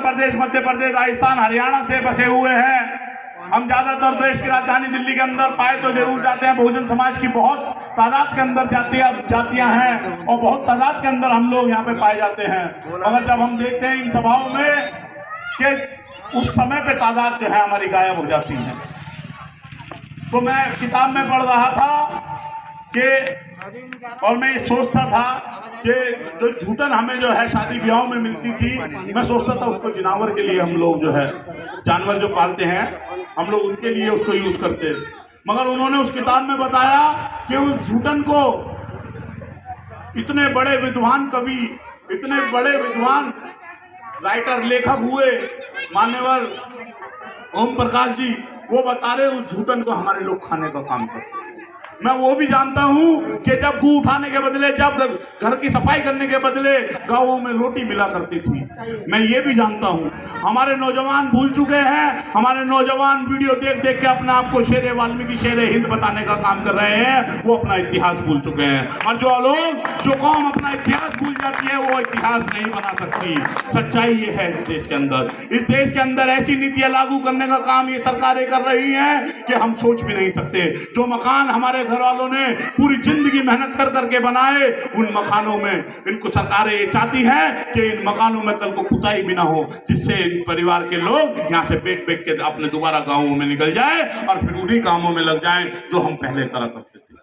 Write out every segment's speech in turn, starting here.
प्रदेश, मध्य प्रदेश, राजस्थान, हरियाणा से बसे हुए हैं। हम ज्यादातर देश की राजधानी दिल्ली के अंदर पाए तो जरूर जाते हैं। बहुजन समाज की बहुत तादाद के अंदर जातियां हैं और बहुत तादाद के अंदर हम लोग यहाँ पे पाए जाते हैं। मगर जब हम देखते हैं इन सभाओं में कि उस समय पे तादाद जो है हमारी गायब हो जाती है। तो मैं किताब में पढ़ रहा था कि और मैं सोचता था कि जो झूठन हमें जो है शादी ब्याहों में मिलती थी, मैं सोचता था उसको जिनावर के लिए हम लोग जो है जानवर जो पालते हैं हम लोग उनके लिए उसको यूज करते। मगर उन्होंने उस किताब में बताया कि उस झूठन को इतने बड़े विद्वान कवि, इतने बड़े विद्वान राइटर, लेखक हुए मान्यवर ओम प्रकाश जी, वो बता रहे उस झूठन को हमारे लोग खाने का काम करते हैं। मैं वो भी जानता हूं कि जब गू उठाने के बदले, जब घर की सफाई करने के बदले गांवों में रोटी मिला करती थी। मैं ये भी जानता हूं हमारे नौजवान भूल चुके हैं। हमारे नौजवान वीडियो देख देख के अपने आप को शेरे वाल्मीकि, शेरे हिंद बताने का काम कर रहे हैं। वो अपना इतिहास भूल चुके हैं। और जो कौम अपना इतिहास भूल जाती है वो इतिहास नहीं बना सकती। सच्चाई ये है इस देश के अंदर। इस देश के अंदर ऐसी नीतियां लागू करने का काम ये सरकारें कर रही हैं कि हम सोच भी नहीं सकते। जो मकान हमारे घर वालों ने पूरी जिंदगी मेहनत कर करके बनाए, उन मकानों में इनको सरकारें ये चाहती हैं कि इन मकानों में कल को पुताई भी ना हो, जिससे इन परिवार के लोग यहाँ से बेच बेच के अपने दोबारा गांवों में निकल जाए और फिर उन्हीं कामों में लग जाएं जो हम पहले करा करते थे।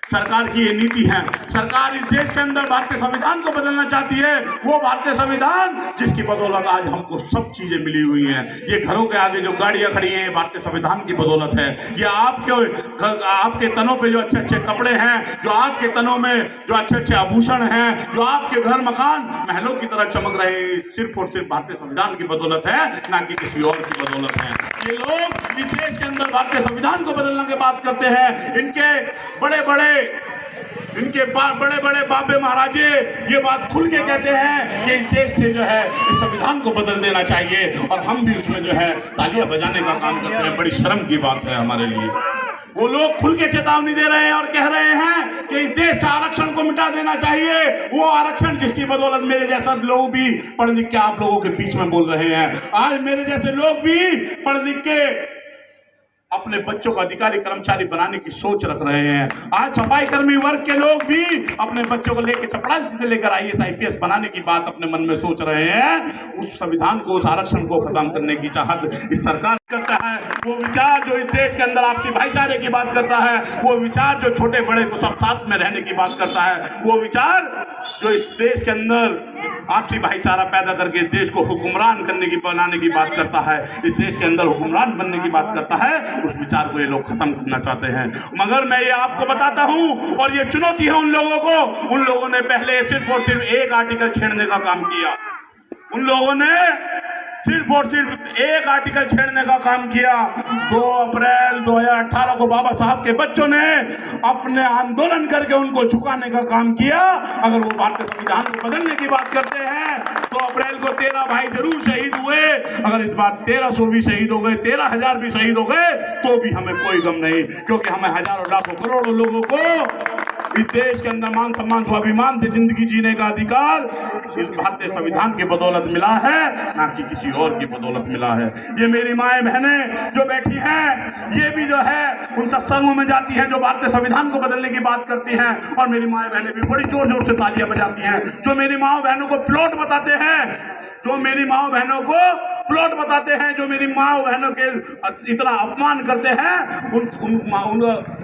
सरकार की ये नीति है। सरकार इस देश के अंदर भारतीय संविधान को बदलना चाहती है। वो भारतीय संविधान जिसकी बदौलत आज हमको सब चीजें मिली हुई हैं। ये घरों के आगे जो गाड़ियां खड़ी हैं, भारतीय संविधान की बदौलत है। ये आपके तनों पे जो अच्छे अच्छे कपड़े हैं, जो आपके तनों में जो अच्छे अच्छे आभूषण हैं, जो आपके घर मकान महलों की तरह चमक रहे हैं, सिर्फ और सिर्फ भारतीय संविधान की बदौलत है, ना कि किसी और की बदौलत है। ये लोग इस देश के अंदर भारतीय संविधान को बदलने की बात करते हैं। इनके बड़े बड़े बाबे महाराजे ये बात खुल के कहते हैं कि इस देश से जो है इस संविधान को बदल देना चाहिए, और हम भी उसमें जो है तालियां बजाने का काम करते हैं। बड़ी शर्म की बात है हमारे लिए। वो लोग खुल के चेतावनी दे रहे हैं और कह रहे हैं कि इस देश से आरक्षण को मिटा देना चाहिए। वो आरक्षण जिसकी बदौलत मेरे जैसा लोग भी पढ़ लिख के आप लोगों के बीच में बोल रहे हैं। आज मेरे जैसे लोग भी पढ़ लिख के अपने बच्चों को अधिकारी कर्मचारी बनाने की सोच रख रहे हैं। आज सफाई कर्मी वर्ग के लोग भी अपने बच्चों को लेकर चपरासी से लेकर IAS IPS बनाने की बात अपने मन में सोच रहे हैं। उस संविधान को, उस आरक्षण को खत्म करने की चाहत इस सरकार करता है। वो विचार जो इस देश के अंदर आपसी भाईचारे की बात करता है, वो विचार जो छोटे बड़े को सब साथ में रहने की बात करता है, वो विचार जो इस देश के अंदर आपसी भाईचारा पैदा करके इस देश को हुक्मरान बनाने की बात करता है, इस देश के अंदर हुक्मरान बनने की बात करता है, उस विचार को ये लोग खत्म करना चाहते हैं। मगर मैं ये आपको बताता हूं, और ये चुनौती है उन लोगों को। उन लोगों ने पहले सिर्फ और सिर्फ एक आर्टिकल छेड़ने का काम किया। उन लोगों ने सिर्फ और सिर्फ एक आर्टिकल छेड़ने का काम किया। 2 अप्रैल 2018 को बाबा साहब के बच्चों ने अपने आंदोलन करके उनको झुकाने का काम किया। अगर वो भारतीय संविधान को बदलने की बात करते हैं, 2 अप्रैल को 13 भाई जरूर शहीद हुए। अगर इस बार 1300 भी शहीद हो गए, 13,000 भी शहीद हो गए, तो भी हमें कोई गम नहीं, क्योंकि हमें हजारों लाखों करोड़ों लोगों को इस देश के अंदर मान सम्मान स्वाभिमान से जिंदगी जीने का अधिकार इस भारतीय संविधान की बदौलत मिला है, ना कि किसी और की बदौलत मिला है। ये मेरी माएं बहनें जो बैठी हैं, ये भी जो है उन सत्संगों में जाती हैं जो भारतीय संविधान को बदलने की बात करती हैं, और मेरी माएं बहनें भी बड़ी जोर जोर से तालियां बजाती हैं। जो मेरी माओ बहनों को प्लॉट बताते हैं, जो मेरी माओ बहनों को प्लॉट बताते हैं, जो मेरी माओ बहनों के इतना अपमान करते हैं,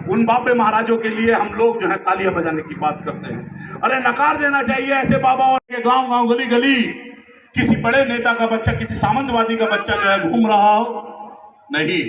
उन बाबे महाराजों के लिए हम लोग जो है तालियां बजाने की बात करते हैं। अरे नकार देना चाहिए ऐसे बाबा के। गांव गांव गली गली किसी बड़े नेता का बच्चा, किसी सामंतवादी का बच्चा जो है घूम रहा हो, नहीं।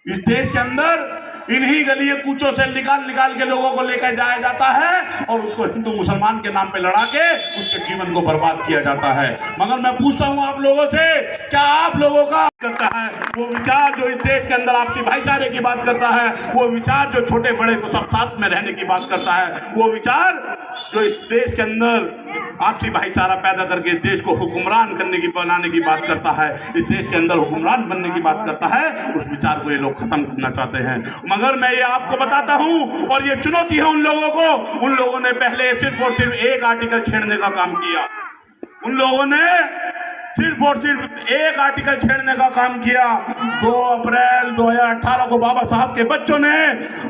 इस देश के अंदर इन्हीं गली कूचों से निकाल के लोगों को लेकर जाया जाता है और उसको हिंदू मुसलमान के नाम पे लड़ा के उसके जीवन को बर्बाद किया जाता है। मगर मैं पूछता हूं आप लोगों से, क्या आप लोगों का करता है वो विचार जो इस देश के अंदर आपसी भाईचारे की बात करता है, वो विचार जो छोटे बड़े को सब साथ में रहने की बात करता है, वो विचार जो इस देश के अंदर आपसी भाईचारा पैदा करके इस देश को हुक्मरान बनाने की बात करता है, इस देश के अंदर हुक्मरान बनने की बात करता है, उस विचार को ये लोग खत्म करना चाहते हैं। मगर मैं ये आपको बताता हूं, और ये चुनौती है उन लोगों को। उन लोगों ने पहले सिर्फ और सिर्फ एक आर्टिकल छेड़ने का काम किया। उन लोगों ने सिर्फ और सिर्फ एक आर्टिकल छेड़ने का काम किया। 2 अप्रैल 2018 को बाबा साहब के बच्चों ने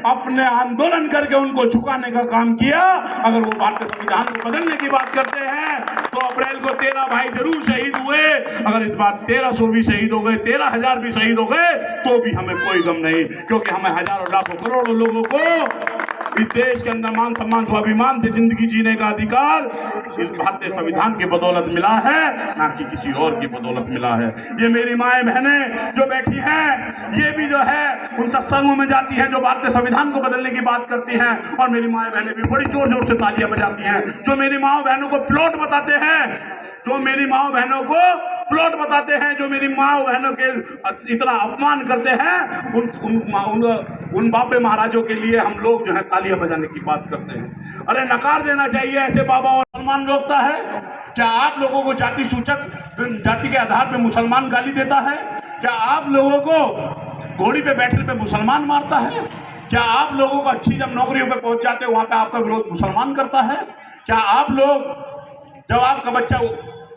अपने आंदोलन करके उनको झुकाने का काम किया। अगर वो भारतीय संविधान को बदलने की बात करते हैं, 2 अप्रैल को 13 भाई जरूर शहीद हुए। अगर इस बार 1300 भी शहीद हो गए, 13,000 भी शहीद हो गए, तो भी हमें कोई गम नहीं, क्योंकि हमें हजारों लाखों करोड़ों लोगों को इस देश के अंदर मान सम्मान स्वाभिमान से जिंदगी जीने का अधिकार इस भारतीय संविधान की बदौलत मिला है, ना कि किसी और की बदौलत मिला है। ये मेरी माएं बहनें जो बैठी हैं, ये भी जो है उन सत्संगों में जाती हैं जो भारतीय संविधान को बदलने की बात करती हैं, और मेरी माएं बहनें भी बड़ी जोर जोर से तालियां बजाती हैं। जो मेरी माओ बहनों को प्लॉट बताते हैं, जो मेरी माओ बहनों को प्लॉट बताते हैं, जो मेरी माओ बहनों के इतना अपमान करते हैं, उन बापे महाराजों के लिए हम लोग जो है तालियां बजाने की बात करते हैं। अरे नकार देना चाहिए ऐसे बाबा। और मुसलमान रोकता है क्या? आप लोगों को जाति सूचक, जाति के आधार पे मुसलमान गाली देता है क्या? आप लोगों को घोड़ी पे बैठने पे मुसलमान मारता है क्या? आप लोगों को अच्छी जब नौकरियों पे पहुंच जाते हो वहां पे आपका विरोध मुसलमान करता है क्या? आप लोग जब आपका बच्चा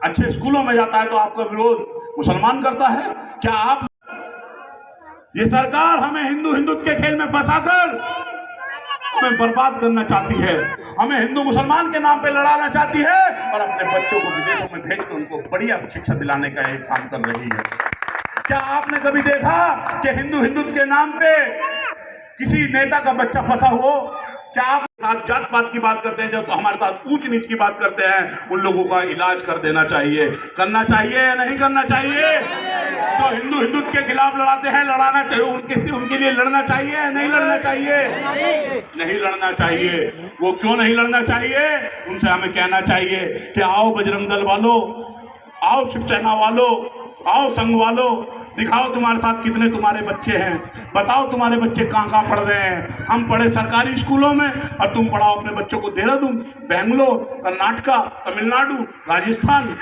अच्छे स्कूलों में जाता है तो आपका विरोध मुसलमान करता है क्या? आप ये सरकार हमें हिंदू हिंदुत्व के खेल में फंसाकर हमें बर्बाद करना चाहती है, हमें हिंदू मुसलमान के नाम पे लड़ाना चाहती है, और अपने बच्चों को विदेशों में भेजकर उनको बढ़िया शिक्षा दिलाने का एक काम कर रही है। क्या आपने कभी देखा कि हिंदू हिंदुत्व के नाम पे किसी नेता का बच्चा फंसा हो? क्या आप जात पात की बात करते हैं, जब तो हमारे साथ ऊंच नीच की बात करते हैं, उन लोगों का इलाज कर देना चाहिए, करना चाहिए या नहीं करना चाहिए? तो हिंदू हिंदुत्व के खिलाफ लड़ाते हैं, लड़ाना चाहिए, उनके लिए लड़ना चाहिए या नहीं लड़ना चाहिए? नहीं लड़ना चाहिए। वो क्यों नहीं लड़ना चाहिए? उनसे हमें कहना चाहिए कि आओ बजरंग दल वालों, आओ शिवसेना वालों, आओ संघ वालों, दिखाओ तुम्हारे साथ कितने तुम्हारे बच्चे हैं, बताओ तुम्हारे बच्चे कहाँ कहाँ पढ़ रहे हैं। हम पढ़े सरकारी स्कूलों में और तुम पढ़ाओ अपने बच्चों को देहरादून, बेंगलोर, कर्नाटका, तमिलनाडु, राजस्थान।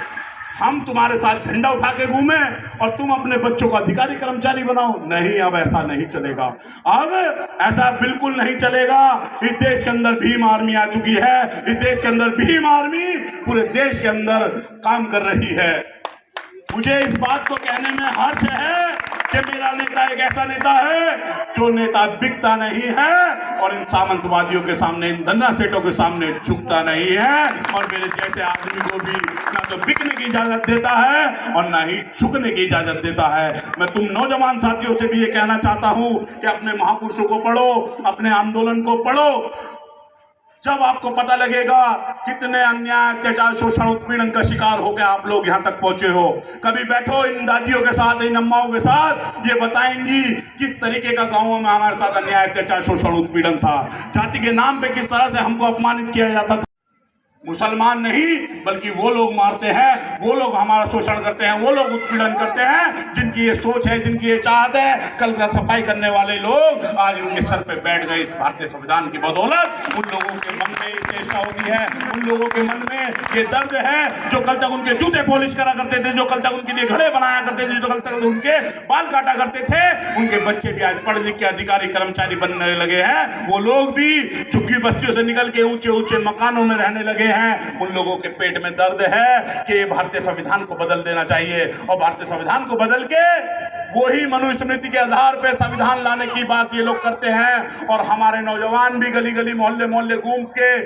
हम तुम्हारे साथ झंडा उठा के घूमे और तुम अपने बच्चों को अधिकारी कर्मचारी बनाओ। नहीं, अब ऐसा नहीं चलेगा, अब ऐसा बिल्कुल नहीं चलेगा। इस देश के अंदर भीम आर्मी आ चुकी है, इस देश के अंदर भीम आर्मी पूरे देश के अंदर काम कर रही है। मुझे इस बात को कहने में हर्ष है कि मेरा नेता एक ऐसा नेता है जो नेता बिकता नहीं है और इन सामंतवादियों के सामने, इन धन्ना सेठों के सामने झुकता नहीं है, और मेरे जैसे आदमी को भी ना तो बिकने की इजाजत देता है और ना ही झुकने की इजाजत देता है। मैं तुम नौजवान साथियों से भी ये कहना चाहता हूं कि अपने महापुरुषों को पढ़ो, अपने आंदोलन को पढ़ो। जब आपको पता लगेगा कितने अन्याय, अत्याचार, शोषण, उत्पीड़न का शिकार होकर आप लोग यहाँ तक पहुंचे हो, कभी बैठो इन दादियों के साथ, इन अम्माओं के साथ, ये बताएंगी किस तरीके का गांवों में हमारे साथ अन्याय, अत्याचार, शोषण, उत्पीड़न था। जाति के नाम पे किस तरह से हमको अपमानित किया जाता था। मुसलमान नहीं बल्कि वो लोग मारते हैं, वो लोग हमारा शोषण करते हैं, वो लोग उत्पीड़न करते हैं, जिनकी ये सोच है, जिनकी ये चाहत है। कल का सफाई करने वाले लोग आज उनके सर पे बैठ गए इस भारतीय संविधान की बदौलत। उन लोगों के मन में ये चेष्टा होती है, उन लोगों के मन में ये दर्द है जो कल तक उनके जूते पॉलिश करा करते थे, जो कल तक उनके लिए घड़े बनाया करते थे, जो कल तक उनके बाल काटा करते थे। उनके बच्चे भी आज पढ़ लिख के अधिकारी कर्मचारी बनने लगे हैं। वो लोग भी झुग्गी बस्तियों से निकल के ऊंचे ऊंचे मकानों में रहने लगे हैं। उन लोगों के पेट में दर्द है कि भारतीय संविधान को बदल देना चाहिए, और भारतीय संविधान को बदल के वही मनुस्मृति के आधार पर संविधान लाने की बात ये लोग करते हैं। और हमारे नौजवान भी गली गली मोहल्ले मोहल्ले घूम के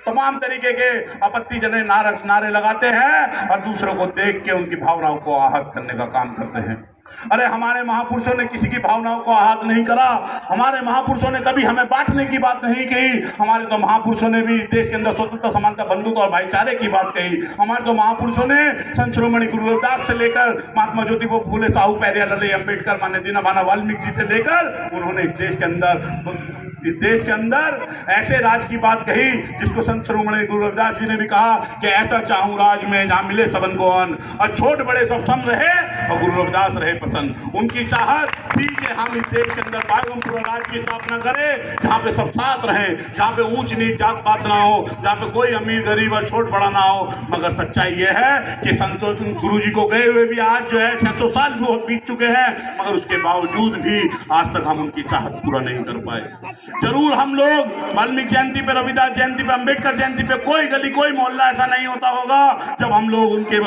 तमाम तरीके के आपत्तिजनक नारे लगाते हैं और दूसरों को देख के उनकी भावनाओं को आहत करने का काम करते हैं। अरे हमारे महापुरुषों ने किसी की भावनाओं को आहत नहीं करा, हमारे महापुरुषों ने कभी हमें बांटने की बात नहीं कही। हमारे तो महापुरुषों ने भी देश के अंदर स्वतंत्रता, समानता, बंधुत्व और भाईचारे की बात कही। हमारे तो महापुरुषों ने संत शिरोमणि गुरु रविदास से लेकर महात्मा ज्योतिबा फुले, साहू पेरियार, लल्ले अम्बेडकर, माननीय दीनबंधु वाल्मीकि जी से लेकर उन्होंने इस देश के अंदर ऐसे राज की बात कही जिसको संत शिरोमणि गुरु रविदास जी ने भी कहा कि ऐसा चाहूं राज में जहां मिले सबन को अन्न, और छोट बड़े सब सम रहे और गुरु रविदास रहे पसंद। उनकी चाहत थी कि हम इस देश के अंदर बागमपुरा राज की स्थापना करें, जहां पे सब साथ रहें, जहां पे ऊंच नीच जात पात ना हो, जहां पे कोई अमीर गरीब और छोट बड़ा ना हो। मगर सच्चाई यह है कि संतों गुरु जी को गए हुए भी आज जो है 600 साल बहुत बीत चुके हैं, मगर उसके बावजूद भी आज तक हम उनकी चाहत पूरा नहीं कर पाए। जरूर हम लोग वाल्मीकि जयंती पे, रविदास जयंती पे, अंबेडकर जयंती पे कोई गली कोई मोहल्ला ऐसा नहीं होता होगा जब हम लोग उनके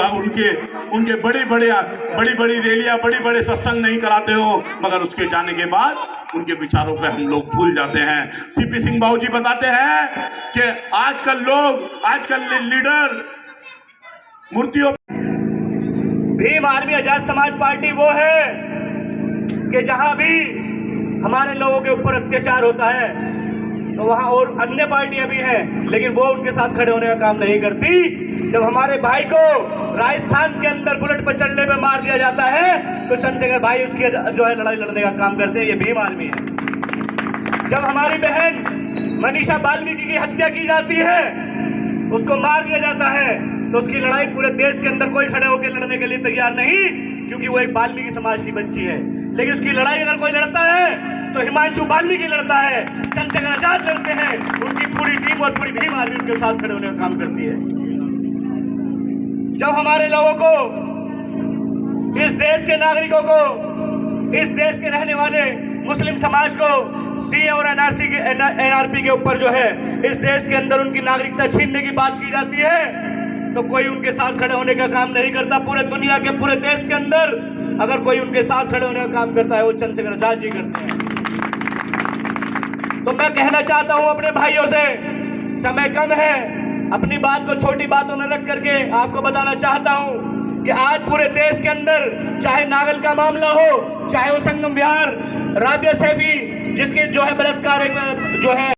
बड़ी बड़ी रैलियां, बड़ी बड़े सत्संग नहीं कराते हो, मगर उसके जाने के बाद उनके विचारों पे हम लोग भूल जाते हैं। सीपी सिंह बाबू जी बताते हैं कि आजकल लीडर मूर्तियों। भीम आर्मी आजाद समाज पार्टी वो है कि जहां भी हमारे लोगों के ऊपर अत्याचार होता है तो वहां, और अन्य पार्टियां भी हैं लेकिन वो उनके साथ खड़े होने का काम नहीं करती। जब हमारे भाई को राजस्थान के अंदर बुलेट पर चलने में मार दिया जाता है तो चंद्रशेखर भाई उसकी जो है लड़ाई लड़ने का काम करते हैं। ये भीम आर्मी है। जब हमारी बहन मनीषा वाल्मीकि की हत्या की जाती है, उसको मार दिया जाता है, तो उसकी लड़ाई पूरे देश के अंदर कोई खड़े होकर लड़ने के लिए तैयार नहीं, क्योंकि वो एक वाल्मीकि समाज की बच्ची है। लेकिन उसकी लड़ाई अगर कोई लड़ता है तो हिमांशु वाल्मीकि लड़ता है, चंद्रशेखर आजाद लड़ते हैं, उनकी पूरी टीम और पूरी भीम आर्मी उनके साथ खड़े होने का काम करती है। जब हमारे लोगों को, इस देश के नागरिकों को, इस देश के रहने वाले मुस्लिम समाज को सीए और एनआरपी के ऊपर जो है इस देश के अंदर उनकी नागरिकता छीनने की बात की जाती है तो कोई उनके साथ खड़े होने का काम नहीं करता। पूरे दुनिया के, पूरे देश के अंदर अगर कोई उनके साथ खड़े होने का काम करता है वो चंद्रशेखर आजाद जी करते हैं। तो मैं कहना चाहता हूं अपने भाइयों से, समय कम है, अपनी बात को छोटी बातों में रख करके आपको बताना चाहता हूं कि आज पूरे देश के अंदर चाहे नागल का मामला हो, चाहे वो संगम विहार, राबिया सैफी जिसके जो है बलात्कार जो है